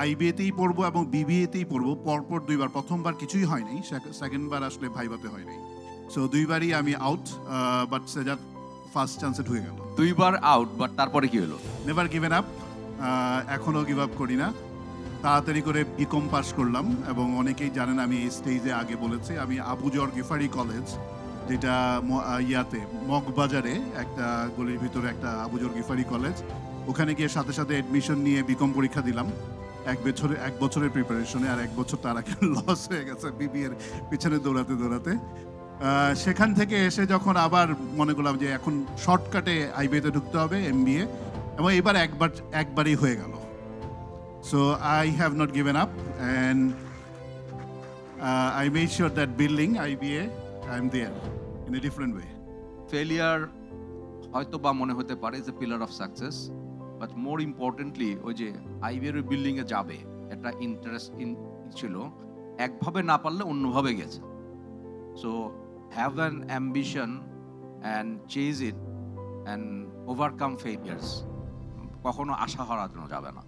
আইবিএতেই পড়বো এবং বিবিএতেই পড়বো পরপর ২ বার। প্রথমবার কিছুই হয় নাই, সেকেন্ড বার আসলে ভাইভাতে হয় নাই। সো ২ বারই আমি আউট, বাট সেজার ফার্স্ট চান্সে ঢুকে গেল। ২ বার আউট, বাট তারপরে কি হলো? নেভার গিভেন আপ, এখনও গিভ আপ করি না। তাড়াতাড়ি করে বিকম পাস করলাম এবং অনেকেই জানেন আমি এই স্টেজে আগে বলেছি আমি আবুজর গিফারি কলেজ, যেটা ইয়াতে মগবাজারে একটা গলির ভিতরে একটা আবুজর গিফারি কলেজ, ওখানে গিয়ে সাথে সাথে অ্যাডমিশন নিয়ে বিকম পরীক্ষা দিলাম। এক বছরের প্রিপারেশনে, আর ১ বছর তার আগে লস হয়ে গেছে বিবি এর পিছনে দৌড়াতে দৌড়াতে। সেখান থেকে এসে যখন আবার মনে করলাম যে এখন শর্টকাটে আইবিএতে ঢুকতে হবে, এমবিএ, এবং এবার একবারই হয়ে গেল। So I have not given up, and I made sure that building IBA, I'm there in a different way. Failure হয়তো বা মনে হতে পারে যে pillar of success, but more importantly ওই যে আইবিএর বিল্ডিং এ যাবে একটা ইন্টারেস্ট ছিল, একভাবে না পারলে অন্যভাবে গেছে। So have an ambition and chase it and overcome failures. কখনো আশা হারানো যাবে না।